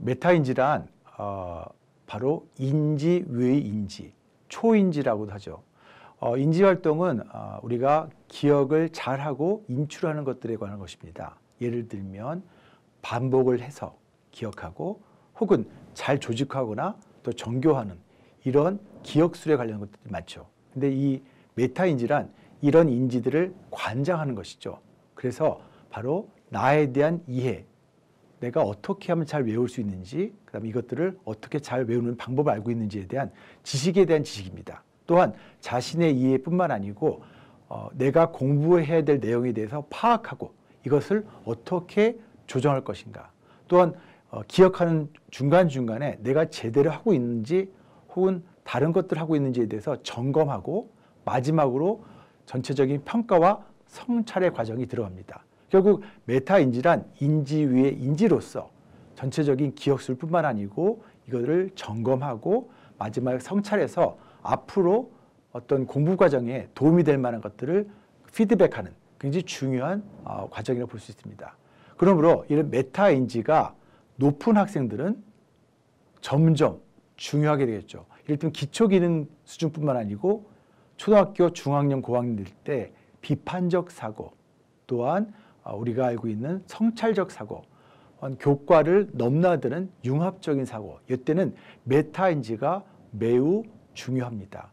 메타인지란 바로 인지 외의 인지, 초인지라고도 하죠. 인지 활동은 우리가 기억을 잘하고 인출하는 것들에 관한 것입니다. 예를 들면 반복을 해서 기억하고 혹은 잘 조직하거나 또 정교하는 이런 기억술에 관련한 것들이 많죠. 근데 이 메타인지란 이런 인지들을 관장하는 것이죠. 그래서 바로 나에 대한 이해, 내가 어떻게 하면 잘 외울 수 있는지, 그다음에 이것들을 어떻게 잘 외우는 방법을 알고 있는지에 대한 지식에 대한 지식입니다. 또한 자신의 이해뿐만 아니고 내가 공부해야 될 내용에 대해서 파악하고 이것을 어떻게 조정할 것인가. 또한 기억하는 중간중간에 내가 제대로 하고 있는지 혹은 다른 것들을 하고 있는지에 대해서 점검하고 마지막으로 전체적인 평가와 성찰의 과정이 들어갑니다. 결국 메타인지란 인지 위의 인지로서 전체적인 기억술뿐만 아니고 이거를 점검하고 마지막에 성찰해서 앞으로 어떤 공부 과정에 도움이 될 만한 것들을 피드백하는 굉장히 중요한 과정이라고 볼 수 있습니다. 그러므로 이런 메타인지가 높은 학생들은 점점 중요하게 되겠죠. 이를테면 기초기능 수준뿐만 아니고 초등학교, 중학년, 고학년 될 때 비판적 사고, 또한 우리가 알고 있는 성찰적 사고, 교과를 넘나드는 융합적인 사고, 이때는 메타인지가 매우 중요합니다.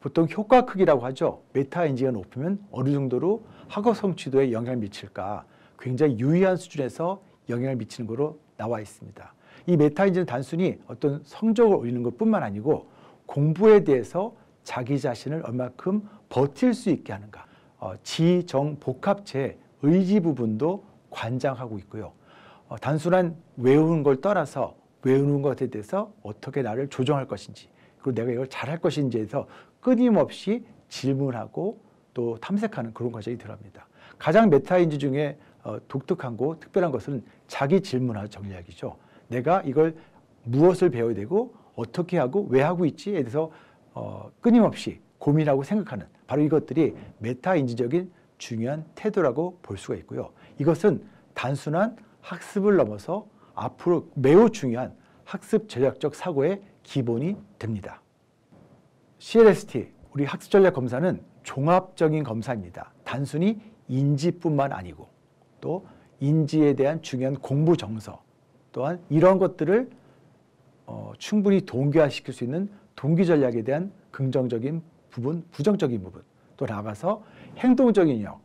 보통 효과 크기라고 하죠. 메타인지가 높으면 어느 정도로 학업 성취도에 영향을 미칠까, 굉장히 유의한 수준에서 영향을 미치는 것으로 나와 있습니다. 이 메타인지는 단순히 어떤 성적을 올리는 것뿐만 아니고 공부에 대해서 자기 자신을 얼마큼 버틸 수 있게 하는가, 지정복합체 의지 부분도 관장하고 있고요. 단순한 외우는 걸 떠나서 외우는 것에 대해서 어떻게 나를 조정할 것인지, 그리고 내가 이걸 잘할 것인지에 대해서 끊임없이 질문하고 또 탐색하는 그런 과정이 들어갑니다. 가장 메타인지 중에 독특하고 특별한 것은 자기 질문하고 정리하기죠. 내가 이걸 무엇을 배워야 되고 어떻게 하고 왜 하고 있지에 대해서 끊임없이 고민하고 생각하는 바로 이것들이 메타인지적인 중요한 태도라고 볼 수가 있고요. 이것은 단순한 학습을 넘어서 앞으로 매우 중요한 학습 전략적 사고의 기본이 됩니다. CLST, 우리 학습 전략 검사는 종합적인 검사입니다. 단순히 인지뿐만 아니고 또 인지에 대한 중요한 공부 정서, 또한 이런 것들을 충분히 동기화시킬 수 있는 동기 전략에 대한 긍정적인 부분, 부정적인 부분, 또 나아가서 행동적인 영역,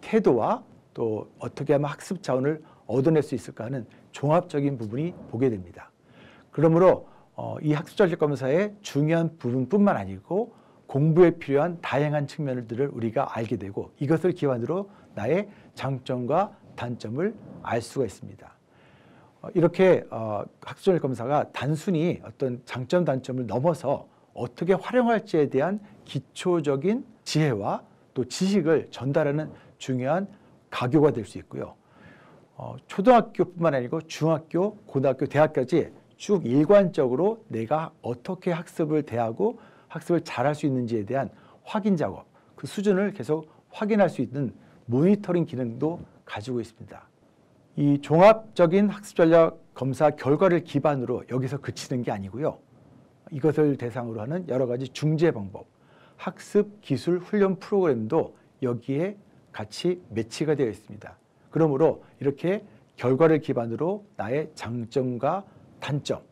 태도와 또 어떻게 하면 학습 자원을 얻어낼 수 있을까 하는 종합적인 부분이 보게 됩니다. 그러므로 이 학습 전략 검사의 중요한 부분뿐만 아니고 공부에 필요한 다양한 측면들을 우리가 알게 되고 이것을 기반으로 나의 장점과 단점을 알 수가 있습니다. 이렇게 학습 전략 검사가 단순히 어떤 장점, 단점을 넘어서 어떻게 활용할지에 대한 기초적인 지혜와 또 지식을 전달하는 중요한 가교가 될 수 있고요. 초등학교뿐만 아니고 중학교, 고등학교, 대학까지 쭉 일관적으로 내가 어떻게 학습을 대하고 학습을 잘할 수 있는지에 대한 확인 작업, 그 수준을 계속 확인할 수 있는 모니터링 기능도 가지고 있습니다. 이 종합적인 학습 전략 검사 결과를 기반으로 여기서 그치는 게 아니고요. 이것을 대상으로 하는 여러 가지 중재 방법, 학습 기술 훈련 프로그램도 여기에 같이 매치가 되어 있습니다. 그러므로 이렇게 결과를 기반으로 나의 장점과 단점,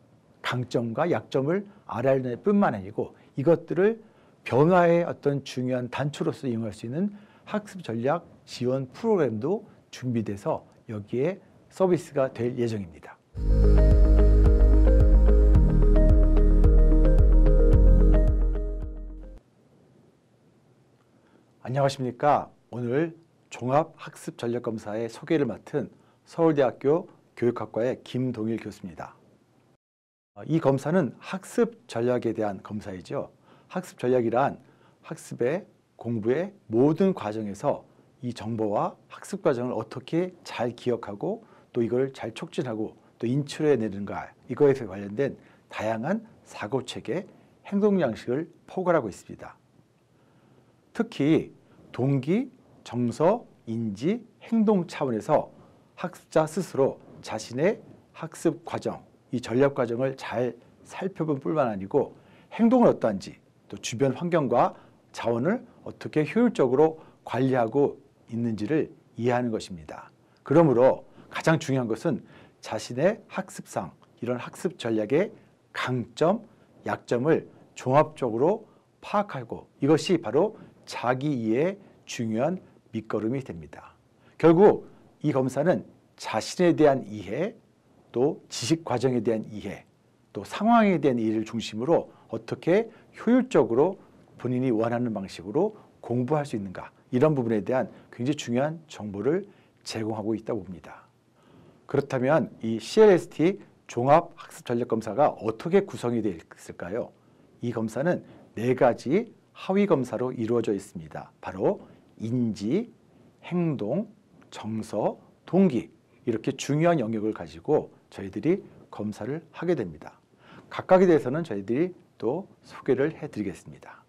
강점과 약점을 알아낼 뿐만 아니고 이것들을 변화의 어떤 중요한 단초로서 이용할 수 있는 학습 전략 지원 프로그램도 준비돼서 여기에 서비스가 될 예정입니다. 안녕하십니까. 오늘 종합학습전략검사의 소개를 맡은 서울대학교 교육학과의 김동일 교수입니다. 이 검사는 학습 전략에 대한 검사이죠. 학습 전략이란 학습의 공부의 모든 과정에서 이 정보와 학습 과정을 어떻게 잘 기억하고 또 이걸 잘 촉진하고 또 인출해내는가, 이거에 관련된 다양한 사고체계, 행동 양식을 포괄하고 있습니다. 특히 동기, 정서, 인지, 행동 차원에서 학습자 스스로 자신의 학습 과정, 이 전략 과정을 잘 살펴볼 뿐만 아니고 행동은 어떠한지, 또 주변 환경과 자원을 어떻게 효율적으로 관리하고 있는지를 이해하는 것입니다. 그러므로 가장 중요한 것은 자신의 학습상, 이런 학습 전략의 강점, 약점을 종합적으로 파악하고, 이것이 바로 자기 이해의 중요한 밑거름이 됩니다. 결국 이 검사는 자신에 대한 이해, 또 지식 과정에 대한 이해, 또 상황에 대한 이해를 중심으로 어떻게 효율적으로 본인이 원하는 방식으로 공부할 수 있는가, 이런 부분에 대한 굉장히 중요한 정보를 제공하고 있다고 봅니다. 그렇다면 이 CLST 종합학습전략검사가 어떻게 구성이 되어 있을까요? 이 검사는 4가지 하위 검사로 이루어져 있습니다. 바로 인지, 행동, 정서, 동기, 이렇게 중요한 영역을 가지고 저희들이 검사를 하게 됩니다. 각각에 대해서는 저희들이 또 소개를 해드리겠습니다.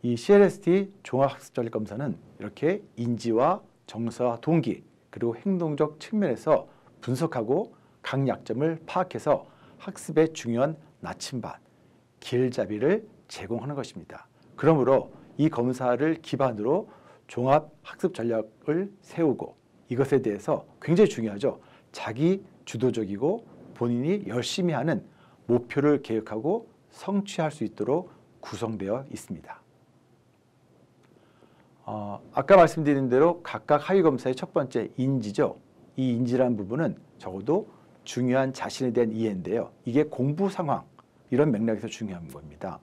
이 CLST 종합학습전략검사는 이렇게 인지와 정서와 동기, 그리고 행동적 측면에서 분석하고 각 약점을 파악해서 학습의 중요한 나침반, 길잡이를 제공하는 것입니다. 그러므로 이 검사를 기반으로 종합학습 전략을 세우고, 이것에 대해서 굉장히 중요하죠. 자기 주도적이고 본인이 열심히 하는 목표를 계획하고 성취할 수 있도록 구성되어 있습니다. 아까 말씀드린 대로 각각 하위 검사의 첫 번째 인지죠. 이 인지라는 부분은 적어도 중요한 자신에 대한 이해인데요. 이게 공부 상황, 이런 맥락에서 중요한 겁니다.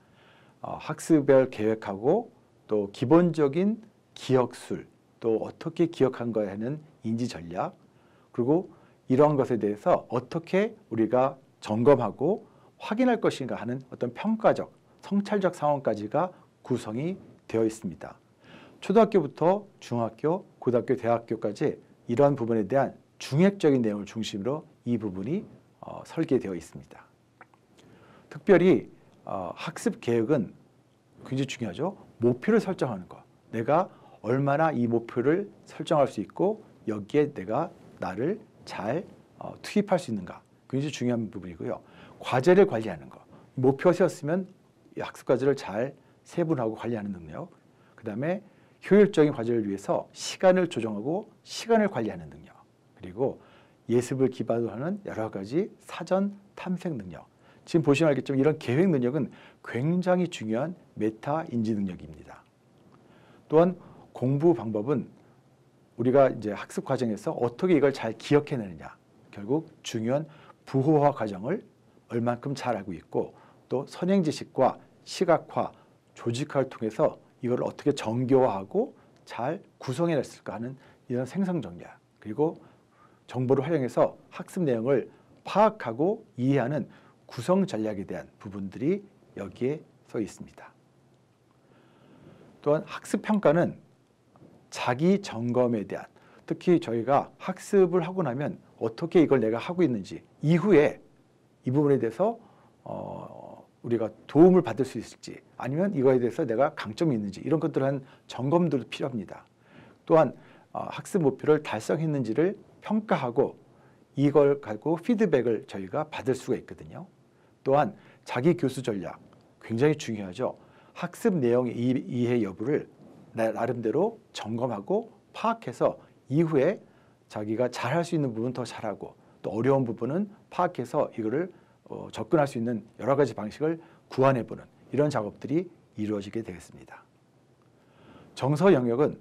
학습을 계획하고 또 기본적인 기억술, 또 어떻게 기억한가 하는 인지 전략, 그리고 이러한 것에 대해서 어떻게 우리가 점검하고 확인할 것인가 하는 어떤 평가적, 성찰적 상황까지가 구성이 되어 있습니다. 초등학교부터 중학교, 고등학교, 대학교까지 이러한 부분에 대한 중획적인 내용을 중심으로 이 부분이 설계되어 있습니다. 특별히 학습 계획은 굉장히 중요하죠. 목표를 설정하는 것. 내가 얼마나 이 목표를 설정할 수 있고 여기에 내가 나를 잘 투입할 수 있는가. 굉장히 중요한 부분이고요. 과제를 관리하는 것. 목표가 세웠으면 이 학습 과제를 잘 세분하고 관리하는 능력. 그 다음에 효율적인 과제를 위해서 시간을 조정하고 시간을 관리하는 능력. 그리고 예습을 기반으로 하는 여러 가지 사전 탐색 능력. 지금 보시면 알겠지만 이런 계획 능력은 굉장히 중요한 메타 인지 능력입니다. 또한 공부 방법은 우리가 이제 학습 과정에서 어떻게 이걸 잘 기억해내느냐. 결국 중요한 부호화 과정을 얼만큼 잘 알고 있고, 또 선행 지식과 시각화, 조직화를 통해서 이걸 어떻게 정교화하고 잘 구성해냈을까 하는 이런 생성 전략, 그리고 정보를 활용해서 학습 내용을 파악하고 이해하는 구성 전략에 대한 부분들이 여기에 써 있습니다. 또한 학습 평가는 자기 점검에 대한, 특히 저희가 학습을 하고 나면 어떻게 이걸 내가 하고 있는지, 이후에 이 부분에 대해서 우리가 도움을 받을 수 있을지, 아니면 이거에 대해서 내가 강점이 있는지, 이런 것들을 한 점검들도 필요합니다. 또한 학습 목표를 달성했는지를 평가하고 이걸 가지고 피드백을 저희가 받을 수가 있거든요. 또한 자기 교수 전략, 굉장히 중요하죠. 학습 내용의 이해 여부를 나름대로 점검하고 파악해서 이후에 자기가 잘할 수 있는 부분 더 잘하고, 또 어려운 부분은 파악해서 이거를 접근할 수 있는 여러 가지 방식을 구안해보는 이런 작업들이 이루어지게 되겠습니다. 정서 영역은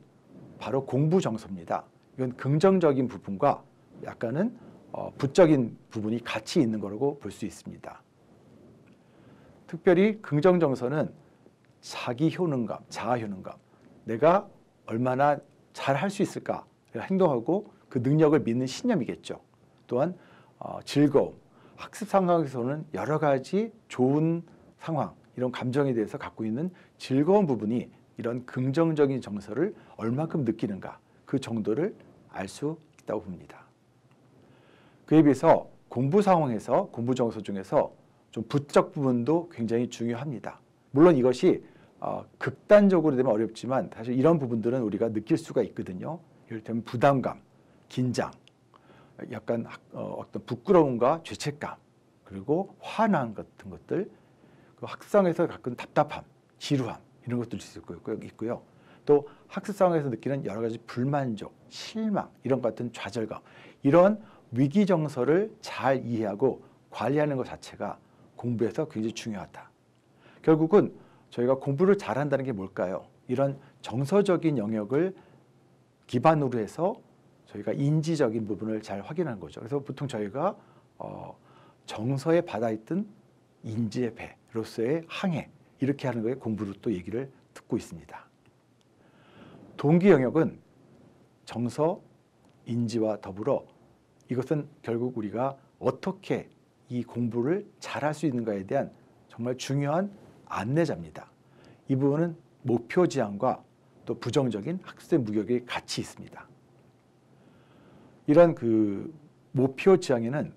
바로 공부 정서입니다. 이건 긍정적인 부분과 약간은 부적인 부분이 같이 있는 거라고 볼 수 있습니다. 특별히 긍정 정서는 자기 효능감, 자아 효능감, 내가 얼마나 잘 할 수 있을까 행동하고 그 능력을 믿는 신념이겠죠. 또한 즐거움, 학습 상황에서는 여러 가지 좋은 상황, 이런 감정에 대해서 갖고 있는 즐거운 부분이 이런 긍정적인 정서를 얼마큼 느끼는가, 그 정도를 알 수 있다고 봅니다. 그에 비해서 공부 상황에서 공부 정서 중에서 좀 부적 부분도 굉장히 중요합니다. 물론 이것이 극단적으로 되면 어렵지만 사실 이런 부분들은 우리가 느낄 수가 있거든요. 예를 들면 부담감, 긴장, 약간 어떤 부끄러움과 죄책감 그리고 화난 같은 것들, 그 학습상에서 가끔 답답함, 지루함 이런 것들이 있고요. 또 학습상에서 느끼는 여러 가지 불만족, 실망 이런 것 같은 좌절감, 이런 위기 정서를 잘 이해하고 관리하는 것 자체가 공부에서 굉장히 중요하다. 결국은 저희가 공부를 잘한다는 게 뭘까요? 이런 정서적인 영역을 기반으로 해서 저희가 인지적인 부분을 잘 확인하는 거죠. 그래서 보통 저희가 정서에 받아있던 인지의 배로서의 항해, 이렇게 하는 거에 공부로 또 얘기를 듣고 있습니다. 동기 영역은 정서, 인지와 더불어 이것은 결국 우리가 어떻게 이 공부를 잘할 수 있는가에 대한 정말 중요한 안내자입니다. 이 부분은 목표 지향과 또 부정적인 학습의 무역이 같이 있습니다. 이런 그 목표 지향에는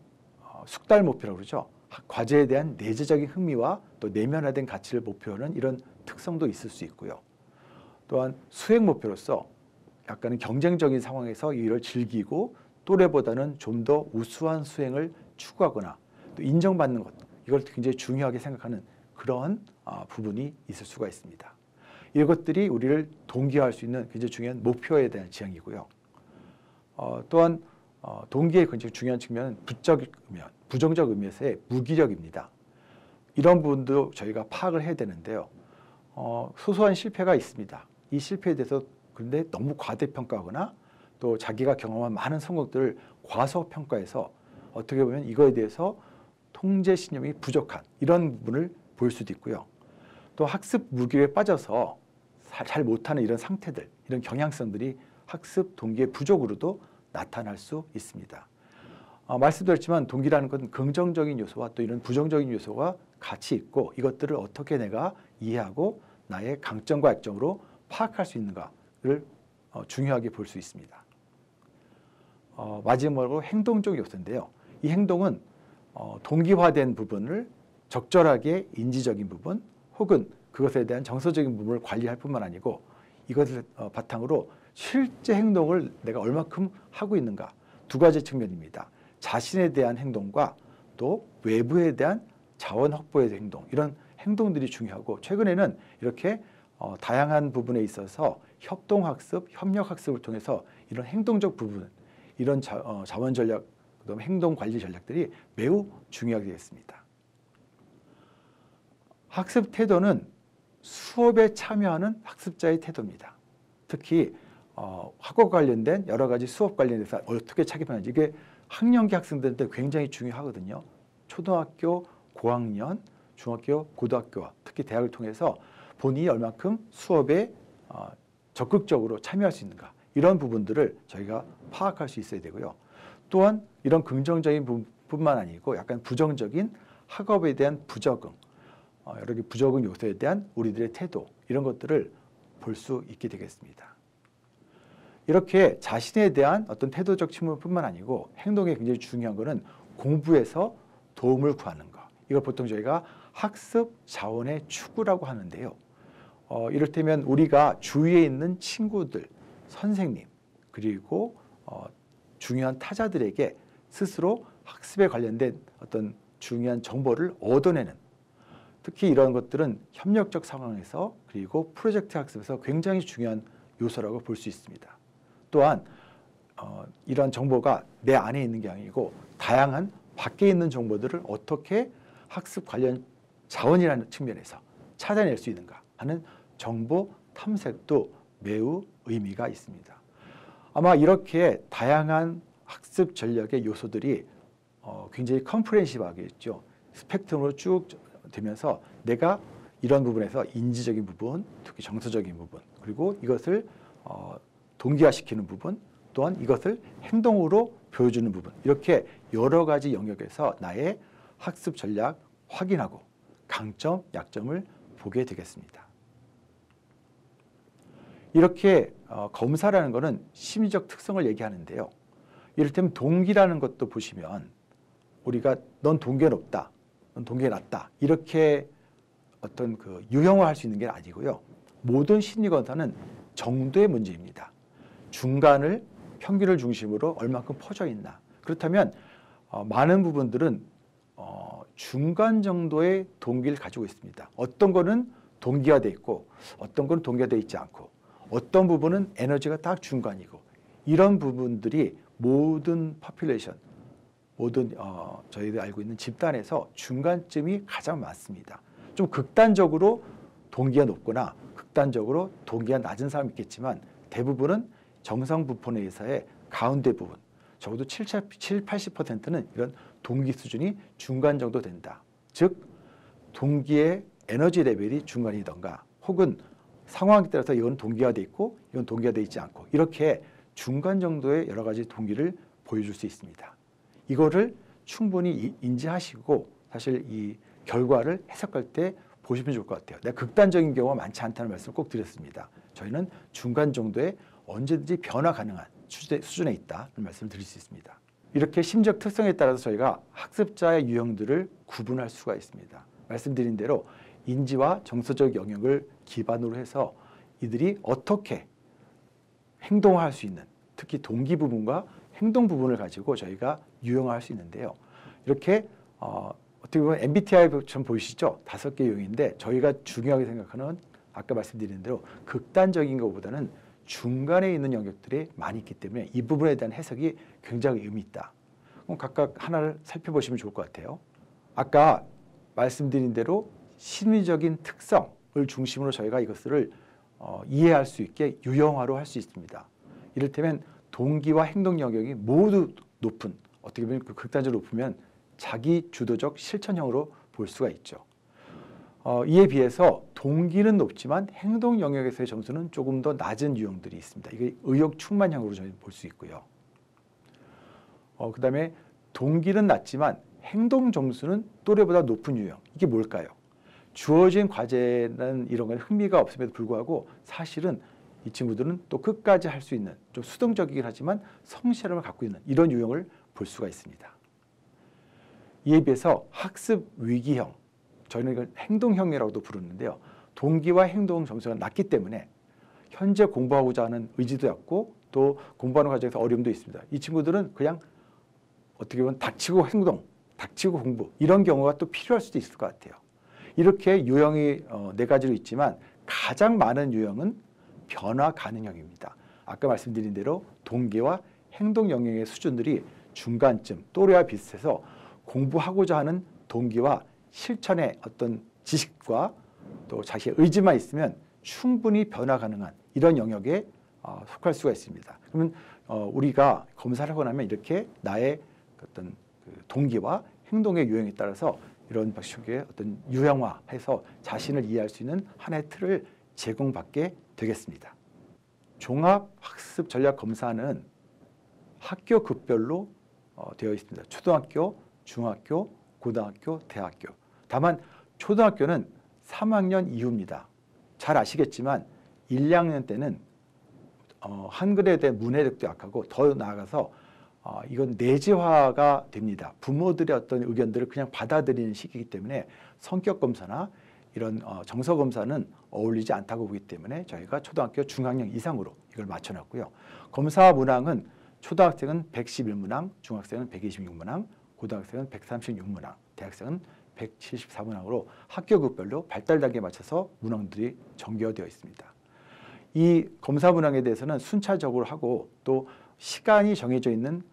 숙달 목표라고 그러죠. 과제에 대한 내재적인 흥미와 또 내면화된 가치를 목표하는 이런 특성도 있을 수 있고요. 또한 수행 목표로서 약간은 경쟁적인 상황에서 이를 즐기고 또래보다는 좀 더 우수한 수행을 추구하거나 또 인정받는 것, 이걸 굉장히 중요하게 생각하는 그런 부분이 있을 수가 있습니다. 이것들이 우리를 동기화할 수 있는 굉장히 중요한 목표에 대한 지향이고요. 또한 동기의 굉장히 중요한 측면은 부정적 의미에서의 무기력입니다. 이런 부분도 저희가 파악을 해야 되는데요. 소소한 실패가 있습니다. 이 실패에 대해서 그런데 너무 과대평가하거나 또 자기가 경험한 많은 성공들을 과소평가해서 어떻게 보면 이거에 대해서 통제신념이 부족한 이런 부분을 볼 수도 있고요. 또 학습 무기에 빠져서 잘 못하는 이런 상태들, 이런 경향성들이 학습 동기의 부족으로도 나타날 수 있습니다. 말씀드렸지만 동기라는 건 긍정적인 요소와 또 이런 부정적인 요소가 같이 있고 이것들을 어떻게 내가 이해하고 나의 강점과 약점으로 파악할 수 있는가를 중요하게 볼 수 있습니다. 마지막으로 행동적 요소인데요. 이 행동은 동기화된 부분을 적절하게 인지적인 부분 혹은 그것에 대한 정서적인 부분을 관리할 뿐만 아니고 이것을 바탕으로 실제 행동을 내가 얼마큼 하고 있는가, 두 가지 측면입니다. 자신에 대한 행동과 또 외부에 대한 자원 확보에 대한 행동, 이런 행동들이 중요하고 최근에는 이렇게 다양한 부분에 있어서 협동학습, 협력학습을 통해서 이런 행동적 부분, 이런 자원 전략, 그다음에 행동 관리 전략들이 매우 중요하게 되겠습니다. 학습 태도는 수업에 참여하는 학습자의 태도입니다. 특히 학업 관련된 여러 가지 수업 관련해서 어떻게 착입하는지 이게 학년기 학생들한테 굉장히 중요하거든요. 초등학교 고학년, 중학교, 고등학교와 특히 대학을 통해서 본인이 얼마큼 수업에 적극적으로 참여할 수 있는가, 이런 부분들을 저희가 파악할 수 있어야 되고요. 또한 이런 긍정적인 부분뿐만 아니고 약간 부정적인 학업에 대한 부적응, 여러 개 부적응 요소에 대한 우리들의 태도, 이런 것들을 볼 수 있게 되겠습니다. 이렇게 자신에 대한 어떤 태도적 측면뿐만 아니고 행동에 굉장히 중요한 것은 공부에서 도움을 구하는 것. 이걸 보통 저희가 학습 자원의 추구라고 하는데요. 이를테면 우리가 주위에 있는 친구들, 선생님, 그리고 중요한 타자들에게 스스로 학습에 관련된 어떤 중요한 정보를 얻어내는, 특히 이런 것들은 협력적 상황에서 그리고 프로젝트 학습에서 굉장히 중요한 요소라고 볼 수 있습니다. 또한 이런 정보가 내 안에 있는 게 아니고 다양한 밖에 있는 정보들을 어떻게 학습 관련 자원이라는 측면에서 찾아낼 수 있는가 하는 정보 탐색도 매우 의미가 있습니다. 아마 이렇게 다양한 학습 전략의 요소들이 굉장히 컴프레hen시브하겠죠. 스펙트럼으로 쭉 되면서 내가 이런 부분에서 인지적인 부분, 특히 정서적인 부분, 그리고 이것을 동기화시키는 부분, 또한 이것을 행동으로 보여주는 부분, 이렇게 여러 가지 영역에서 나의 학습 전략 확인하고 강점, 약점을 보게 되겠습니다. 이렇게 검사라는 것은 심리적 특성을 얘기하는데요. 이를테면 동기라는 것도 보시면 우리가 넌 동기가 높다, 넌 동기가 낮다, 이렇게 어떤 그 유형화할 수 있는 게 아니고요. 모든 심리 검사는 정도의 문제입니다. 중간을 평균을 중심으로 얼마큼 퍼져 있나, 그렇다면 많은 부분들은 중간 정도의 동기를 가지고 있습니다. 어떤 거는 동기화돼 있고 어떤 건 동기화돼 있지 않고 어떤 부분은 에너지가 딱 중간이고 이런 부분들이 모든 포퓰레이션, 모든 저희들이 알고 있는 집단에서 중간쯤이 가장 많습니다. 좀 극단적으로 동기가 높거나 극단적으로 동기가 낮은 사람이 있겠지만 대부분은 정상부포내에서의 가운데 부분, 적어도 80%는 이런 동기 수준이 중간 정도 된다. 즉 동기의 에너지 레벨이 중간이던가 혹은 상황에 따라서 이건 동기화돼 있고 이건 동기화돼 있지 않고 이렇게 중간 정도의 여러 가지 동기를 보여줄 수 있습니다. 이거를 충분히 인지하시고 사실 이 결과를 해석할 때 보시면 좋을 것 같아요. 내가 극단적인 경우가 많지 않다는 말씀을 꼭 드렸습니다. 저희는 중간 정도의 언제든지 변화 가능한 수준에 있다는 말씀을 드릴 수 있습니다. 이렇게 심적 특성에 따라서 저희가 학습자의 유형들을 구분할 수가 있습니다. 말씀드린 대로 인지와 정서적 영역을 기반으로 해서 이들이 어떻게 행동할 수 있는, 특히 동기 부분과 행동 부분을 가지고 저희가 유형화할 수 있는데요. 이렇게 어떻게 보면 MBTI처럼 보이시죠? 5개 유형인데 저희가 중요하게 생각하는 아까 말씀드린 대로 극단적인 것보다는 중간에 있는 영역들이 많이 있기 때문에 이 부분에 대한 해석이 굉장히 의미 있다. 그럼 각각 하나를 살펴보시면 좋을 것 같아요. 아까 말씀드린 대로 심리적인 특성을 중심으로 저희가 이것을 이해할 수 있게 유형화로 할 수 있습니다. 이를테면 동기와 행동 영역이 모두 높은, 어떻게 보면 극단적으로 높으면 자기 주도적 실천형으로 볼 수가 있죠. 이에 비해서 동기는 높지만 행동 영역에서의 점수는 조금 더 낮은 유형들이 있습니다. 이게 의욕 충만형으로 저희 볼 수 있고요. 그다음에 동기는 낮지만 행동 점수는 또래보다 높은 유형. 이게 뭘까요? 주어진 과제는 이런 건 흥미가 없음에도 불구하고 사실은 이 친구들은 또 끝까지 할 수 있는 좀 수동적이긴 하지만 성실함을 갖고 있는 이런 유형을 볼 수가 있습니다. 이에 비해서 학습 위기형, 저희는 이걸 행동형이라고도 부르는데요. 동기와 행동 점수가 낮기 때문에 현재 공부하고자 하는 의지도 없고 또 공부하는 과정에서 어려움도 있습니다. 이 친구들은 그냥 어떻게 보면 닥치고 행동, 닥치고 공부 이런 경우가 또 필요할 수도 있을 것 같아요. 이렇게 유형이 4가지로 있지만 가장 많은 유형은 변화 가능형입니다. 아까 말씀드린 대로 동기와 행동 영역의 수준들이 중간쯤 또래와 비슷해서 공부하고자 하는 동기와 실천의 어떤 지식과 또 자신의 의지만 있으면 충분히 변화 가능한 이런 영역에 속할 수가 있습니다. 그러면 우리가 검사를 하고 나면 이렇게 나의 어떤 동기와 행동의 유형에 따라서 이런 방식의 어떤 유형화해서 자신을 이해할 수 있는 하나의 틀을 제공받게 되겠습니다. 종합학습 전략 검사는 학교 급별로 되어 있습니다. 초등학교, 중학교, 고등학교, 대학교. 다만 초등학교는 3학년 이후입니다. 잘 아시겠지만 1, 2학년 때는 한글에 대한 문해력도 약하고 더 나아가서 이건 내재화가 됩니다. 부모들의 어떤 의견들을 그냥 받아들이는 시기이기 때문에 성격 검사나 이런 정서 검사는 어울리지 않다고 보기 때문에 저희가 초등학교 중학년 이상으로 이걸 맞춰놨고요. 검사 문항은 초등학생은 111문항, 중학생은 126문항, 고등학생은 136문항, 대학생은 174문항으로 학교급별로 발달 단계에 맞춰서 문항들이 정교되어 있습니다. 이 검사 문항에 대해서는 순차적으로 하고 또 시간이 정해져 있는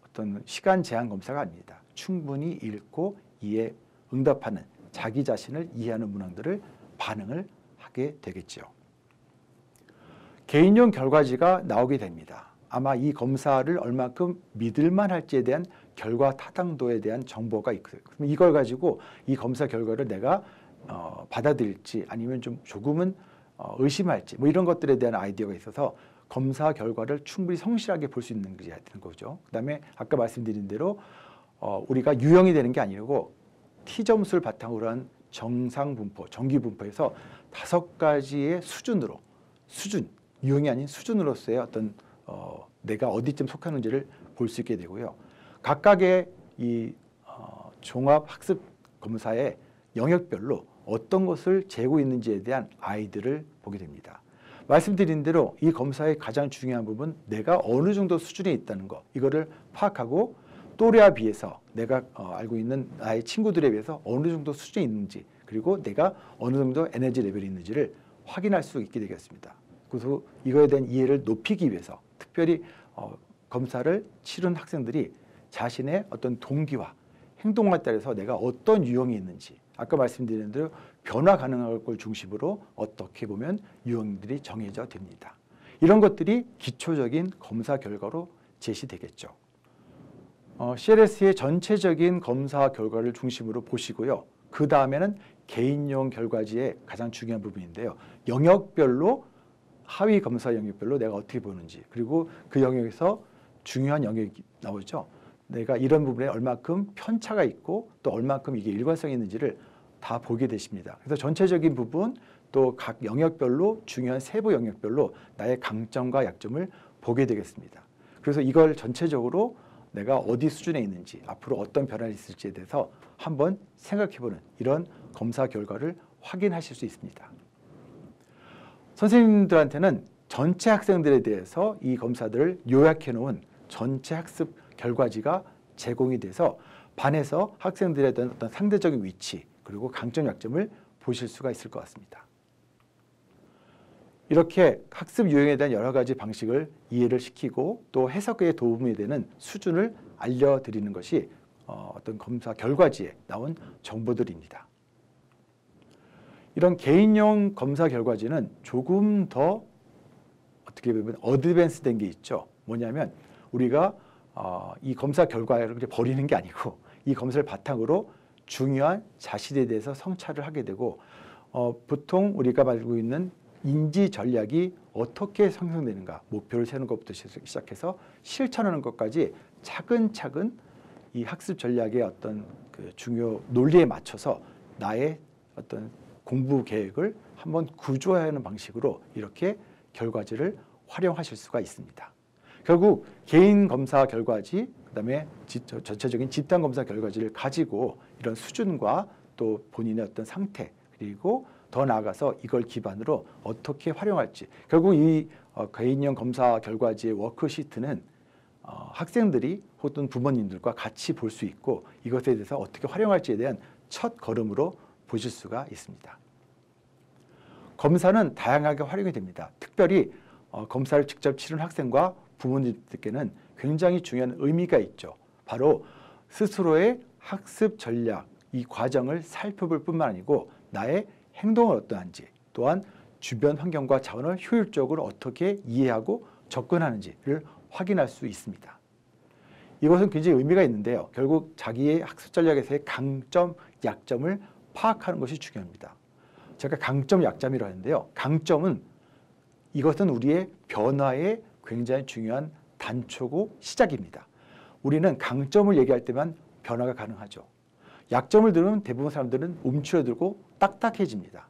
어떤 시간 제한 검사가 아닙니다. 충분히 읽고 이해, 응답하는 자기 자신을 이해하는 문항들을 반응을 하게 되겠죠. 개인용 결과지가 나오게 됩니다. 아마 이 검사를 얼마큼 믿을만 할지에 대한 결과 타당도에 대한 정보가 있고요. 그럼 이걸 가지고 이 검사 결과를 내가 받아들일지 아니면 좀 조금은 의심할지 뭐 이런 것들에 대한 아이디어가 있어서 검사 결과를 충분히 성실하게 볼 수 있는 거죠. 그다음에 아까 말씀드린 대로 우리가 유형이 되는 게 아니고 T점수를 바탕으로 한 정상분포, 정기분포에서 5가지의 유형이 아닌 수준으로서의 어떤 내가 어디쯤 속하는지를 볼 수 있게 되고요. 각각의 이 종합학습 검사의 영역별로 어떤 것을 재고 있는지에 대한 아이들을 보게 됩니다. 말씀드린 대로 이 검사의 가장 중요한 부분 내가 어느 정도 수준에 있다는 거 이거를 파악하고 또래와 비해서 내가 알고 있는 나의 친구들에 비해서 어느 정도 수준이 있는지, 그리고 내가 어느 정도 에너지 레벨이 있는지를 확인할 수 있게 되겠습니다. 그래서 이거에 대한 이해를 높이기 위해서 특별히 검사를 치른 학생들이 자신의 어떤 동기와 행동에 따라서 내가 어떤 유형이 있는지, 아까 말씀드린 대로 변화 가능한 걸 중심으로 어떻게 보면 유형들이 정해져 됩니다. 이런 것들이 기초적인 검사 결과로 제시되겠죠. CLS의 전체적인 검사 결과를 중심으로 보시고요. 그 다음에는 개인용 결과지의 가장 중요한 부분인데요. 영역별로, 하위 검사 영역별로 내가 어떻게 보는지, 그리고 그 영역에서 중요한 영역이 나오죠. 내가 이런 부분에 얼마큼 편차가 있고 또 얼마큼 이게 일관성이 있는지를 다 보게 되십니다. 그래서 전체적인 부분, 또 각 영역별로 중요한 세부 영역별로 나의 강점과 약점을 보게 되겠습니다. 그래서 이걸 전체적으로 내가 어디 수준에 있는지, 앞으로 어떤 변화가 있을지에 대해서 한번 생각해보는 이런 검사 결과를 확인하실 수 있습니다. 선생님들한테는 전체 학생들에 대해서 이 검사들을 요약해 놓은 전체 학습 결과지가 제공이 돼서 반에서 학생들에 대한 어떤 상대적인 위치, 그리고 강점, 약점을 보실 수가 있을 것 같습니다. 이렇게 학습 유형에 대한 여러 가지 방식을 이해를 시키고 또 해석에 도움이 되는 수준을 알려드리는 것이 어떤 검사 결과지에 나온 정보들입니다. 이런 개인용 검사 결과지는 조금 더 어떻게 보면 어드밴스된 게 있죠. 뭐냐면 우리가 이 검사 결과를 버리는 게 아니고 이 검사를 바탕으로 중요한 자신에 대해서 성찰을 하게 되고 보통 우리가 알고 있는 인지 전략이 어떻게 형성되는가, 목표를 세우는 것부터 시작해서 실천하는 것까지 차근차근 이 학습 전략의 어떤 그 중요 논리에 맞춰서 나의 어떤 공부 계획을 한번 구조화하는 방식으로 이렇게 결과지를 활용하실 수가 있습니다. 결국 개인 검사 결과지, 그다음에 전체적인 집단 검사 결과지를 가지고 이런 수준과 또 본인의 어떤 상태, 그리고 더 나아가서 이걸 기반으로 어떻게 활용할지, 결국 이 개인형 검사 결과지의 워크시트는 학생들이 혹은 부모님들과 같이 볼 수 있고 이것에 대해서 어떻게 활용할지에 대한 첫 걸음으로 보실 수가 있습니다. 검사는 다양하게 활용이 됩니다. 특별히 검사를 직접 치른 학생과 부모님들께는 굉장히 중요한 의미가 있죠. 바로 스스로의 학습 전략, 이 과정을 살펴볼 뿐만 아니고 나의 행동은 어떠한지, 또한 주변 환경과 자원을 효율적으로 어떻게 이해하고 접근하는지를 확인할 수 있습니다. 이것은 굉장히 의미가 있는데요. 결국 자기의 학습 전략에서의 강점, 약점을 파악하는 것이 중요합니다. 제가 강점, 약점이라고 하는데요. 강점은 이것은 우리의 변화의 굉장히 중요한 단초고 시작입니다. 우리는 강점을 얘기할 때만 변화가 가능하죠. 약점을 들으면 대부분 사람들은 움츠러들고 딱딱해집니다.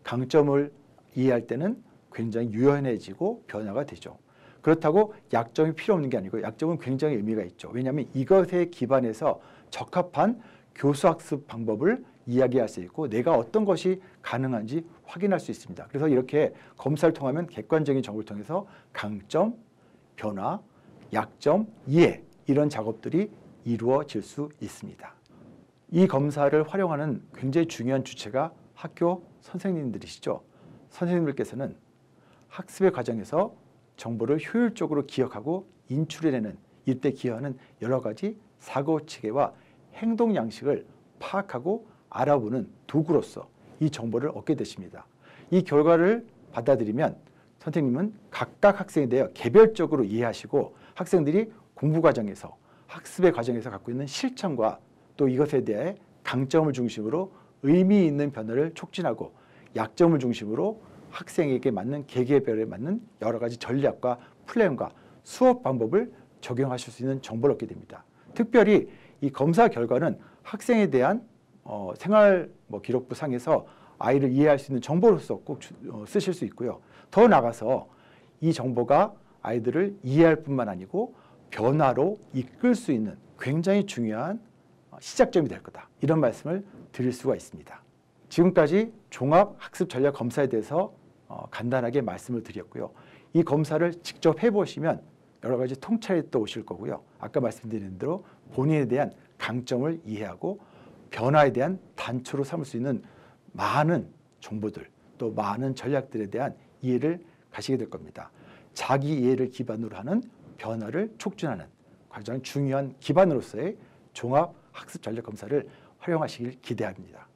강점을 이해할 때는 굉장히 유연해지고 변화가 되죠. 그렇다고 약점이 필요 없는 게 아니고 약점은 굉장히 의미가 있죠. 왜냐하면 이것에 기반해서 적합한 교수학습 방법을 이야기할 수 있고 내가 어떤 것이 가능한지 확인할 수 있습니다. 그래서 이렇게 검사를 통하면 객관적인 정보를 통해서 강점, 변화, 약점, 이해 이런 작업들이 이루어질 수 있습니다. 이 검사를 활용하는 굉장히 중요한 주체가 학교 선생님들이시죠. 선생님들께서는 학습의 과정에서 정보를 효율적으로 기억하고 인출해내는, 이때 기여하는 여러 가지 사고체계와 행동 양식을 파악하고 알아보는 도구로서 이 정보를 얻게 되십니다. 이 결과를 받아들이면 선생님은 각각 학생에 대해 개별적으로 이해하시고 학생들이 공부 과정에서, 학습의 과정에서 갖고 있는 실천과 또 이것에 대해 강점을 중심으로 의미 있는 변화를 촉진하고 약점을 중심으로 학생에게 맞는 계기별에 맞는 여러 가지 전략과 플랜과 수업 방법을 적용하실 수 있는 정보를 얻게 됩니다. 특별히 이 검사 결과는 학생에 대한 생활 기록부 상에서 아이를 이해할 수 있는 정보로서 꼭 쓰실 수 있고요. 더 나아가서 이 정보가 아이들을 이해할 뿐만 아니고 변화로 이끌 수 있는 굉장히 중요한 시작점이 될 거다. 이런 말씀을 드릴 수가 있습니다. 지금까지 종합학습전략검사에 대해서 간단하게 말씀을 드렸고요. 이 검사를 직접 해보시면 여러 가지 통찰이 또 오실 거고요. 아까 말씀드린 대로 본인에 대한 강점을 이해하고 변화에 대한 단초로 삼을 수 있는 많은 정보들, 또 많은 전략들에 대한 이해를 가시게 될 겁니다. 자기 이해를 기반으로 하는 변화를 촉진하는 가장 중요한 기반으로서의 종합 학습 전략 검사를 활용하시길 기대합니다.